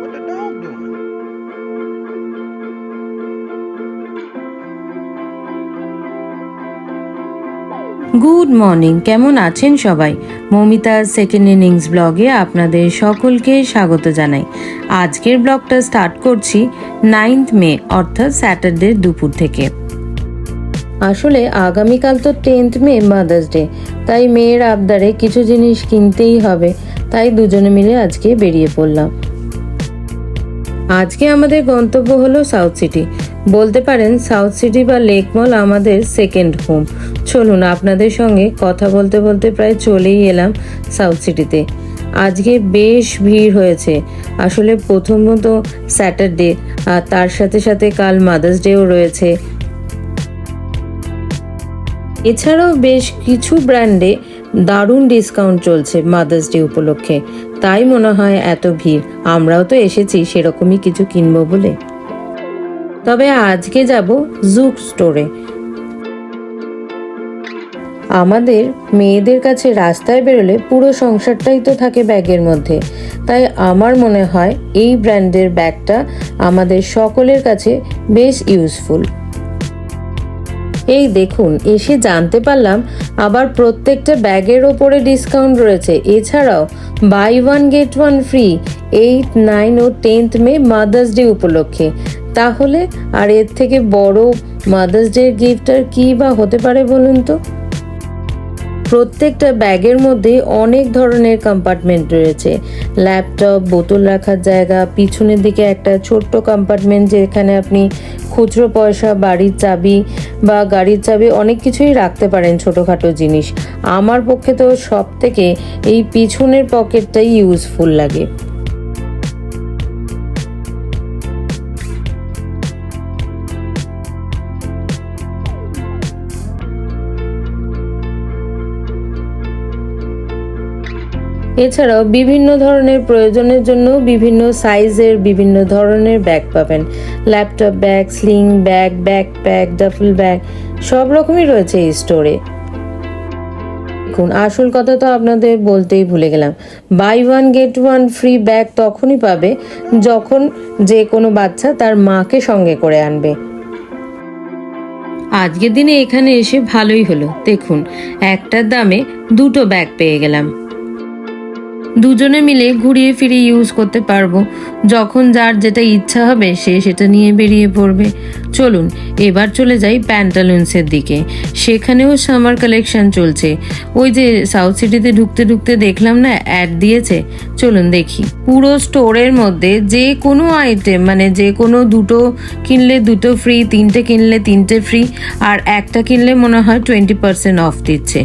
What the dog doing? Good morning, কেমন আছেন সবাই? মৌমিতার সেকেন্ড ইনিংস ব্লগে আপনাদের সকলকে স্বাগত জানাই। আজকের ব্লগটা স্টার্ট করছি 9th মে অর্থাৎ স্যাটারডে দুপুর থেকে। আসলে আগামীকাল তো 10th মে মাদার্স ডে, তাই মেয়ের আবদারে কিছু জিনিস কিনতেই হবে, তাই দুজনে মিলে আজকে বেরিয়ে পড়লাম। আজকে আমাদের গন্তব্য হলো সাউথ সিটি। বলতে পারেন সাউথ সিটি বা লেক মল আমাদের সেকেন্ড হোম। চলুন আপনাদের সঙ্গে কথা বলতে বলতে প্রায় চলেই এলাম সাউথ সিটিতে। আজকে বেশ ভিড় হয়েছে। আসলে প্রথমত স্যাটারডে, আর তার সাথে সাথে কাল মাদার্স ডেও রয়েছে। এছাড়াও বেশ কিছু ব্র্যান্ডে দারুণ ডিসকাউন্ট চলছে মাদার্স ডে উপলক্ষে, তাই মনে হয় এত ভিড়। আমরাও তো এসেছি সেরকমই কিছু কিনবো বলে। তবে আজকে যাব জুক স্টোরে। আমাদের মেয়েদের কাছে রাস্তায় বেরোলে পুরো সংসারটাই তো থাকে ব্যাগের মধ্যে, তাই আমার মনে হয় এই ব্র্যান্ডের ব্যাগটা আমাদের সকলের কাছে বেশ ইউজফুল। এই দেখুন, এসে জানতে পারলাম আবার প্রত্যেকটা ব্যাগের ওপরে ডিসকাউন্ট রয়েছে। এছাড়াও buy one get one free 8, 9 ও 10th মে মাদার্স ডে উপলক্ষে। তাহলে আর এর থেকে বড় মাদার্স ডে গিফট আর কি বা হতে পারে বলুন তো? প্রত্যেকটা ব্যাগের মধ্যে অনেক ধরনের কম্পার্টমেন্ট রয়েছে। ল্যাপটপ, বোতল রাখার জায়গা, পিছনের দিকে একটা ছোট্ট কম্পার্টমেন্ট যেখানে আপনি খুচরো পয়সা, বাড়ির চাবি বা গাড়ির চাবি অনেক কিছুই রাখতে পারেন, ছোটোখাটো জিনিস। আমার পক্ষে তো সব থেকে এই পিছনের পকেটটাই ইউজফুল লাগে। এছাড়াও বিভিন্ন ধরনের প্রয়োজনের জন্য বিভিন্ন সাইজের বিভিন্ন ধরনের ব্যাগ পাবেন। Laptop bag, sling bag, backpack, duffel bag সব রকমই রয়েছে এই স্টোরে। দেখুন, আসল কথা তো আপনাদের বলতেই ভুলে গেলাম। Buy one get one free bag তখনই পাবে যখন যে কোনো বাচ্চা তার মাকে সঙ্গে করে আনবে। আজকের দিনে এখানে এসে ভালোই হলো। দেখুন, একটার দামে দুটো ব্যাগ পেয়ে গেলাম। দুজনে মিলে ঘুরিয়ে ফিরিয়ে ইউজ করতে পারবো। যখন যার যেটা ইচ্ছা হবে সে সেটা নিয়ে বেরিয়ে পড়বে। চলুন এবার চলে যাই প্যান্টালুন্সের দিকে। সেখানেও সামার কালেকশন চলছে। ওই যে সাউথ সিটিতে ঢুকতে ঢুকতে দেখলাম না অ্যাড দিয়েছে, চলুন দেখি। পুরো স্টোরের মধ্যে যে কোনো আইটেম, মানে যে কোনো দুটো কিনলে দুটো ফ্রি, তিনটে কিনলে তিনটে ফ্রি, আর একটা কিনলে মনে হয় 20% অফ দিচ্ছে।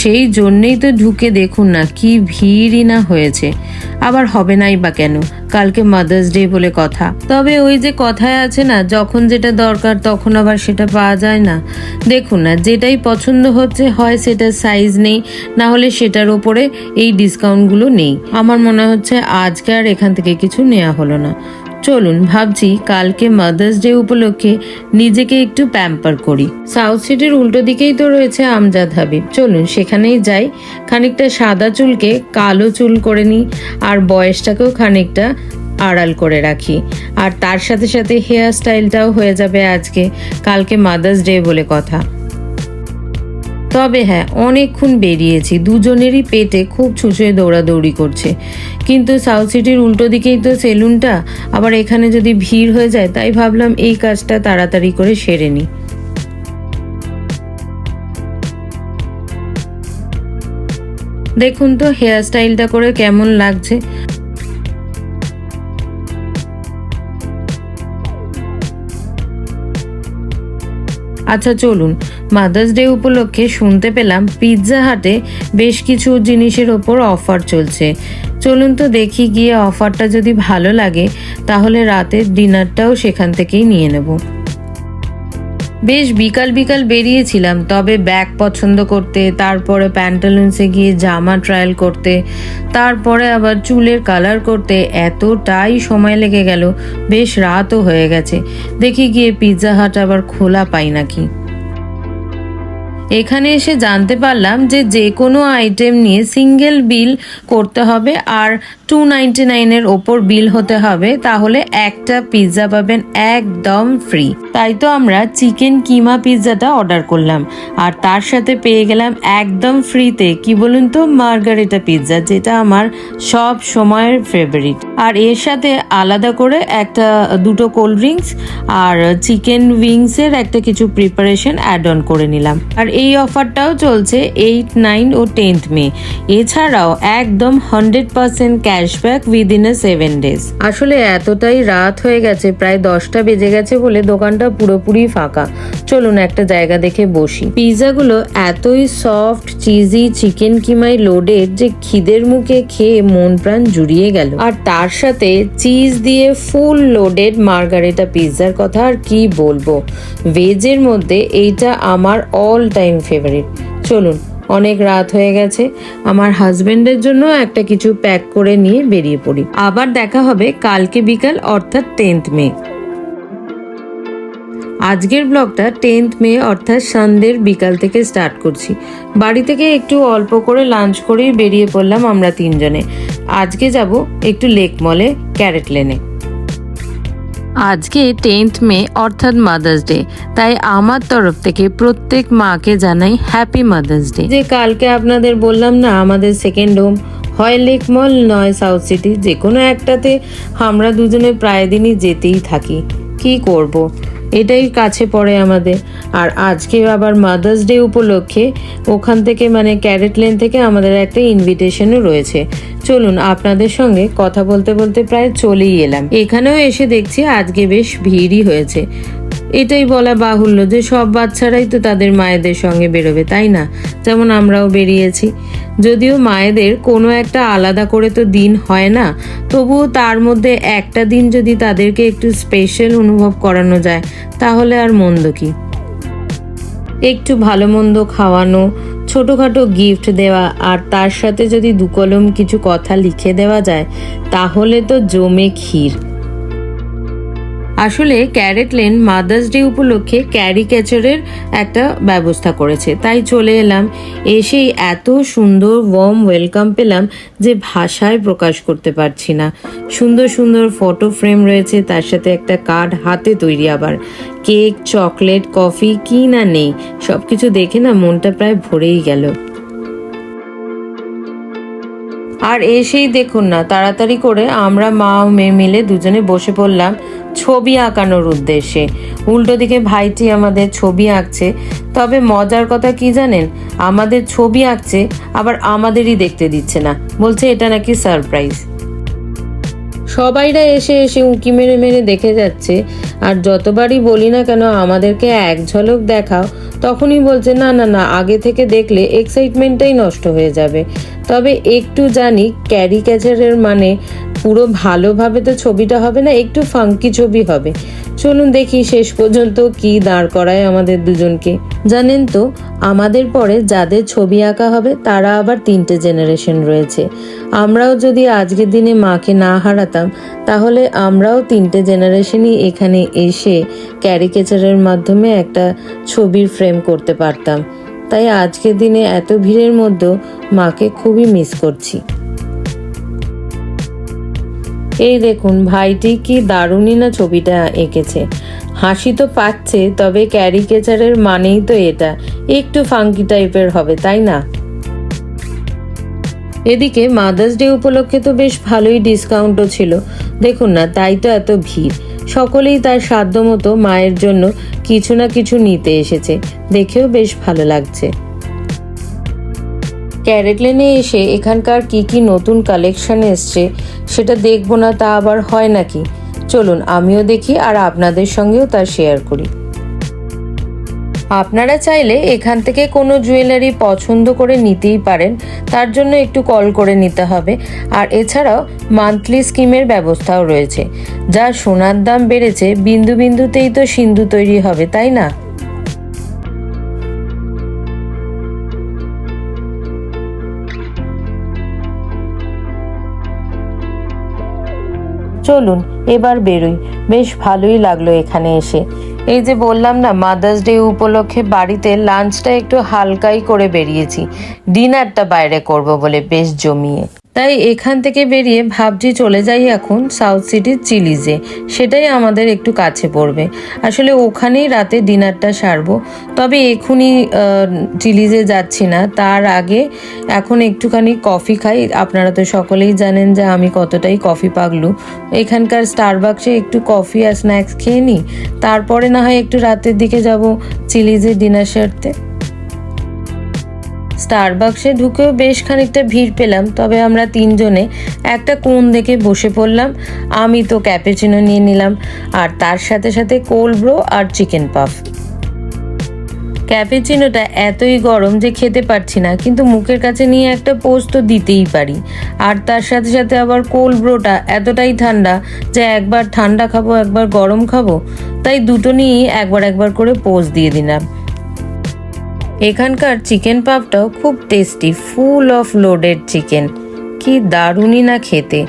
সেই জন্যেই তো ঢুকে দেখুন না কি ভিড়ই না হয়েছে। আবার হবে নাই বা কেন, কালকে মাদার্স ডে বলে কথা। তবে ওই যে কথায় আছে না, যখন যেটা দরকার তখন আবার সেটা পাওয়া যায় না। দেখুন না, যেটাই পছন্দ হচ্ছে হয় সেটার সাইজ নেই, না হলে সেটার ওপরে এই ডিসকাউন্টগুলো নেই। আমার মনে হচ্ছে আজকে আর এখান থেকে কিছু নেওয়া হলো না। চলুন, ভাবছি কালকে মাদার্স ডে উপলক্ষে নিজেকে একটু প্যাম্পার করি। সাউথ সিটির উল্টো দিকেই তো রয়েছে আমজাদ হাবিব। চলুন সেখানেই যাই। খানিকটা সাদা চুলকে কালো চুল করে নিই, আর বয়সটাকেও খানিকটা আড়াল করে রাখি। আর তার সাথে সাথে হেয়ার স্টাইলটাও হয়ে যাবে আজকে, কালকে মাদার্স ডে বলে কথা। তবে হ্যাঁ, অনেকক্ষণ বেরিয়েছি, দুজনেরই পেটে খুব ছুঁচোয় দৌড়াদৌড়ি করছে। কিন্তু সাউথ সিটির উল্টো দিকেই তো সেলুনটা, আবার এখানে যদি ভিড় হয়ে যায়, তাই ভাবলাম এই কাজটা তাড়াতাড়ি করে সেরে নিই। দেখুন তো হেয়ার স্টাইলটা করে কেমন লাগছে। আচ্ছা চলুন, মাদার্স ডে উপলক্ষে শুনতে পেলাম পিৎজা হাটে বেশ কিছু জিনিসের ওপর অফার চলছে। চলুন তো দেখি, গিয়ে অফারটা যদি ভালো লাগে তাহলে রাতের ডিনারটাও সেখান থেকেই নিয়ে নেব। বেশ বিকাল বিকাল বেরিয়েছিলাম, তবে ব্যাগ পছন্দ করতে, তারপরে প্যান্টালুন্সে গিয়ে জামা ট্রায়াল করতে, তারপরে আবার চুলের কালার করতে এতটাই সময় লেগে গেল, বেশ রাতও হয়ে গেছে। দেখি গিয়ে পিৎজা হাট আবার খোলা পাই নাকি। এখানে এসে জানতে পারলাম যে কোনো আইটেম নিয়ে সিঙ্গেল বিল করতে হবে আর 299 ওপর বিল হতে হবে, তাহলে একটা পিৎজা পাবেন একদম ফ্রি। তাই তো আমরা চিকেন কিমা পিৎজাটা অর্ডার করলাম আর তার সাথে পেয়ে গেলাম একদম ফ্রিতে কি বলুন তো মার্গারিটা পিৎজা, যেটা আমার সব সময়ের ফেভারিট। আর এর সাথে আলাদা করে দুটো কোল্ড ড্রিঙ্কস আর চিকেন উইংসের একটা কিছু প্রিপারেশন অ্যাড অন করে নিলাম। আর এই অফারটাও চলছে 8, 9 ও 10th মে। এছাড়াও একদম 100% ক্যাশব্যাক উইদিন 7 days। আসলে এতটাই রাত হয়ে গেছে, প্রায় 10টা বেজে গেছে বলে দোকানটা পুরোপুরি ফাঁকা। চলুন একটা জায়গা দেখে বসি। পিৎজাগুলো এতই সফট, চিজি, চিকেন কিমায় লোডেড যে খিদের মুখে খেয়ে মন প্রাণ জুড়িয়ে গেল। আর তার সাথে চিজ দিয়ে ফুল লোডেড মার্গারিটা পিৎজার কথা আর কি বলবো। ভেজের মধ্যে এইটা আমার অল টাইম ফেভারিট। চলুন, অনেক রাত হয়ে গেছে, আমার হাজবেন্ডের জন্য একটা কিছু প্যাক করে নিয়ে বেরিয়ে পড়ি। আবার দেখা হবে কালকে বিকাল অর্থাৎ 10th মে। আজকের ব্লগটা 10th মে অর্থাৎ সন্ধ্যের বিকাল থেকে স্টার্ট করছি। বাড়ি থেকে একটু অল্প করে লাঞ্চ করেই বেরিয়ে পড়লাম আমরা তিনজনে। আজকে যাব একটু লেক মলে, ক্যারেট লেনে। আজকে 10th মে অর্থাৎ মাদার্স ডে, তাই আমার তরফ থেকে প্রত্যেক মাকে জানাই হ্যাপি মাদার্স ডে। যে কালকে আপনাদের বললাম না আমাদের সেকেন্ড হোম হয় লেক মল নয় সাউথ সিটি, যে কোনো একটাতে আমরা দুজনে প্রায় দিনই যেতেই থাকি। কি করব, এটাই কাছে পড়ে আমাদের। আর আজকে আবার মাদার্স ডে উপলক্ষে ওখান থেকে মানে ক্যারেট লেন থেকে আমাদের একটা ইনভিটেশনও রয়েছে। চলুন আপনাদের সঙ্গে কথা বলতে বলতে প্রায় চলেই এলাম। এখানেও এসে দেখছি আজকে বেশ ভিড়ই হয়েছে। এটাই বলা বাহুল্য যে সব বাচ্চারাই তো তাদের মায়েদের সঙ্গে বেরোবে, তাই না? যেমন আমরাও বেরিয়েছি। যদিও মায়েদের কোনো একটা আলাদা করে তো দিন হয় না, তবুও তার মধ্যে একটা দিন যদি তাদেরকে একটু স্পেশাল অনুভব করানো যায় তাহলে আর মন্দ কি। একটু ভালো মন্দ খাওয়ানো, ছোটোখাটো গিফট দেওয়া আর তার সাথে যদি দু কলম কিছু কথা লিখে দেওয়া যায় তাহলে তো জমে ক্ষীর। আসলে ক্যারেট লেন মাদার্স ডে উপলক্ষে ক্যারিকেচারের একটা ব্যবস্থা করেছে, তাই চলে এলাম। এসেই এত সুন্দর ওয়ার্ম ওয়েলকাম পেলাম যে ভাষায় প্রকাশ করতে পারছি না। সুন্দর সুন্দর ফটো ফ্রেম রয়েছে, তার সাথে একটা কার্ড হাতে তৈরি, আবার কেক, চকলেট, কফি, কি না নেই, সবকিছু দেখে না মনটা প্রায় ভরেই গেল। আর এসেই দেখুন না তাড়াতাড়ি করে আমরা মা ও মেয়ে মিলে দুজনে বসে পড়লাম ছবি আঁকানোর উদ্দেশ্যে। উল্টো দিকে ভাইটি আমাদের ছবি আঁকছে। তবে মজার কথা কি জানেন, আমাদের ছবি আঁকছে আবার আমাদেরই দেখতে দিচ্ছে না, বলছে এটা নাকি সারপ্রাইজ। সবাইরা এসে এসে উঁকি মেরে মেরে দেখে যাচ্ছে। আর যতবারই বলি না কেন আমাদেরকে এক ঝলক দেখাও, তখনই বলছে না না না, আগে থেকে দেখলে এক্সাইটমেন্টটাই নষ্ট হয়ে যাবে। তবে একটু জানি ক্যারিকেচারের মানে পুরো ভালোভাবে তো ছবিটা হবে না, একটু ফাঙ্কি ছবি হবে। চলুন দেখি শেষ পর্যন্ত কি দাঁড় করায় আমাদের দুজনকে। জানেন তো আমাদের পরে যাদের ছবি আঁকা হবে তারা আবার 3টে জেনারেশন রয়েছে। আমরাও যদি আজকের দিনে মাকে না হারাতাম তাহলে আমরাও 3টে জেনারেশনই এখানে এসে ক্যারিকেচারের মাধ্যমে একটা ছবির ফ্রেম করতে পারতাম। তাই আজকের দিনে এত ভিড়ের মধ্যেও মাকে খুবই মিস করছি। এই দেখুন ভাইটি কি দারুণই না ছবিটা এঁকেছে। হাসি তো পাচ্ছে, তবে ক্যারিকেচারের মানেই তো এটা একটু ফাঙ্কি টাইপের হবে, তাই না? এদিকে মাদার্স ডে উপলক্ষে তো বেশ ভালোই ডিসকাউন্টও ছিল, দেখুন না, তাই তো এত ভিড়। সকলেই তার সাধ্যমতো মায়ের জন্য কিছু না কিছু নিতে এসেছে, দেখেও বেশ ভালো লাগছে। ক্যারেট লেনে এসে এখানকার কি কি নতুন কালেকশন এসছে সেটা দেখবো না তা আবার হয় নাকি। চলুন আমিও দেখি আর আপনাদের সঙ্গেও তা শেয়ার করি। আপনারা চাইলে এখান থেকে কোনো জুয়েলারি পছন্দ করে নিতেই পারেন, তার জন্য একটু কল করে নিতে হবে। আর এছাড়াও মান্থলি স্কিমের ব্যবস্থাও রয়েছে। যা সোনার দাম বেড়েছে, বিন্দু বিন্দুতেই তো সিন্ধু তৈরি হবে, তাই না? চলুন এবার বেরোই, বেশ ভালোই লাগলো এখানে এসে। এই যে বললাম না, মাদার্স ডে উপলক্ষে বাড়িতে লাঞ্চটা একটু হালকাই করে বেরিয়েছি, ডিনারটা বাইরে করব বলে বেশ জমিয়ে। তাই এখান থেকে বেরিয়ে ভাবছি চলে যাই এখন সাউথ সিটির চিলিজে, সেটাই আমাদের একটু কাছে পড়বে। আসলে ওখানেই রাতে ডিনারটা সারবো। তবে এখনই চিলিজে যাচ্ছি না, তার আগে এখন একটুখানি কফি খাই। আপনারা তো সকলেই জানেন যে আমি কতটাই কফি পাগলু। এখানকার স্টারবাক্সে একটু কফি আর স্ন্যাক্স খেয়ে নিই, তারপরে না হয় একটু রাতের দিকে যাব চিলিজে ডিনার সারতে। স্টারবাক্সে ঢুকেও বেশ খানিকটা ভিড় পেলাম, তবে আমরা তিনজনে একটা কোণ দেখে বসে পড়লাম। আমি তো ক্যাপুচিনো নিয়ে নিলাম, আর তার সাথে সাথে কোল্ড ব্রু আর চিকেন পাফ। ক্যাপুচিনোটা এতই গরম যে খেতে পারছি না, কিন্তু মুখের কাছে নিয়ে একটা পোজ তো দিতেই পারি। আর তার সাথে সাথে আবার কোল্ড ব্রুটা এতটাই ঠান্ডা যে একবার ঠান্ডা খাবো একবার গরম খাবো, তাই দুটো নিয়েই একবার করে পোজ দিয়ে দিলাম। এখানকার চিকেন পাফটাও খুব tasty, full of loaded chicken, কি দারুণই না খেতে।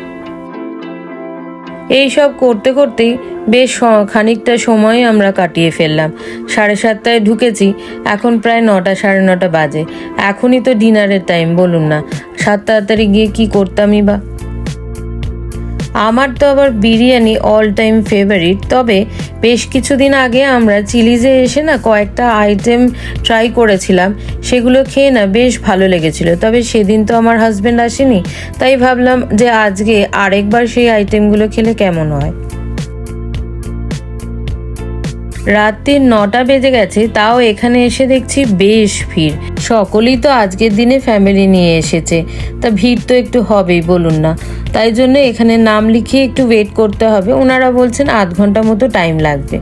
এইসব করতে করতেই বেশ খানিকটা সময় আমরা কাটিয়ে ফেললাম। 7:30টায় ঢুকেছি, এখন প্রায় 9টা 9:30 বাজে। এখনই তো ডিনারের টাইম, বলুন না সাত তাড়াতাড়ি গিয়ে কি করতামই বা। আমার তো আবার বিরিয়ানি অল টাইম ফেভারিট। তবে বেশ কিছুদিন আগে আমরা চিলিজে এসে না কয়েকটা আইটেম ট্রাই করেছিলাম, সেগুলো খেয়ে না বেশ ভালো লেগেছিল। তবে সেদিন তো আমার হাজব্যান্ড আসেনি, তাই ভাবলাম যে আজকে আরেকবার সেই আইটেমগুলো খেলে কেমন হয়। রাত্রি 9টা বেজে গেছে, তাও এখানে এসে দেখছি বেশ ভিড়। সকলেই তো আজকের দিনে ফ্যামিলি নিয়ে এসেছে, তা ভিড় তো একটু হবেই, বলুন না। তাই জন্য এখানে নাম লিখিয়ে একটু ওয়েট করতে হবে। ওনারা বলছেন 8 ঘন্টা মতো টাইম লাগবে।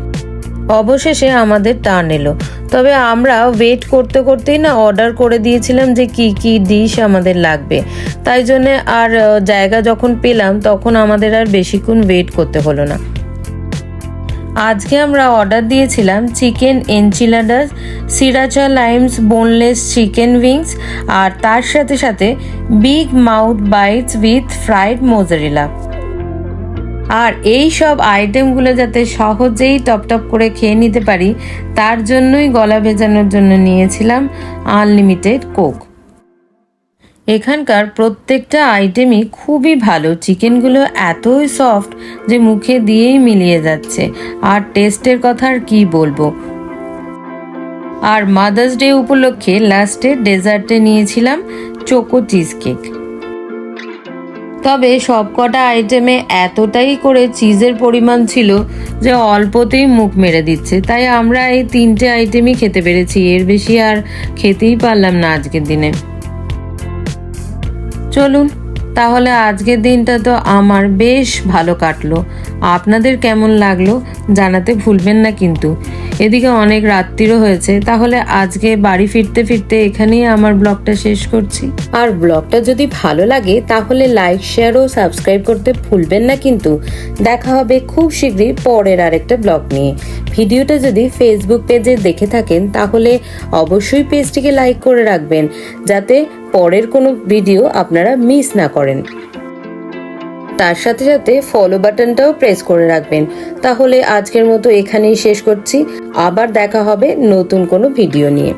অবশেষে আমাদের টার্ন এলো, তবে আমরা ওয়েট করতে করতেই না অর্ডার করে দিয়েছিলাম যে কি কি ডিশ আমাদের লাগবে। তাই জন্য আর জায়গা যখন পেলাম তখন আমাদের আর বেশিক্ষণ ওয়েট করতে হলো না। আজকে আমরা অর্ডার দিয়েছিলাম chicken enchiladas, sriracha limes boneless chicken wings, আর তার সাথে সাথে big mouth bites with fried mozzarella. আর এই সব আইটেমগুলো যাতে সহজেই টপ করে খেয়ে নিতে পারি, তার জন্যই গলা ভেজানোর জন্য নিয়েছিলাম আনলিমিটেড কোক। এখানকার প্রত্যেকটা আইটেমই খুবই ভালো। চিকেনগুলো এতই সফট যে মুখে দিয়েই মিলিয়ে যাচ্ছে, আর টেস্টের কথা আর কি বলবো। আর মাদার্স ডে উপলক্ষে লাস্টে ডেজার্টে নিয়েছিলাম চোকো চিজ কেক। তবে সবকটা আইটেমে এতটাই করে চিজের পরিমাণ ছিল যে অল্পতেই মুখ মেরে দিচ্ছে, তাই আমরা এই 3টে আইটেমই খেতে পেরেছি, এর বেশি আর খেতেই পারলাম না আজকের দিনে। চলুন তাহলে, আজকের দিনটা তো আমার বেশ ভালো কাটলো। আপনাদের কেমন লাগলো জানাতে ভুলবেন না কিন্তু। এদিকে অনেক রাত্রিরও হয়েছে, তাহলে আজকে বাড়ি ফিরতে ফিরতে এখানেই আমার ব্লগটা শেষ করছি। আর ব্লগটা যদি ভালো লাগে তাহলে লাইক, শেয়ার ও সাবস্ক্রাইব করতে ভুলবেন না কিন্তু। দেখা হবে খুব শীঘ্রই পরের আরেকটা ব্লগ নিয়ে। ভিডিওটা যদি ফেসবুক পেজে দেখে থাকেন তাহলে অবশ্যই পেজটিকে লাইক করে রাখবেন, যাতে পরের কোনো ভিডিও আপনারা মিস না করেন। তার সাথে সাথে ফলো বাটনটাও প্রেস করে রাখবেন। তাহলে আজকের মতো এখানেই শেষ করছি, আবার দেখা হবে নতুন কোনো ভিডিও নিয়ে।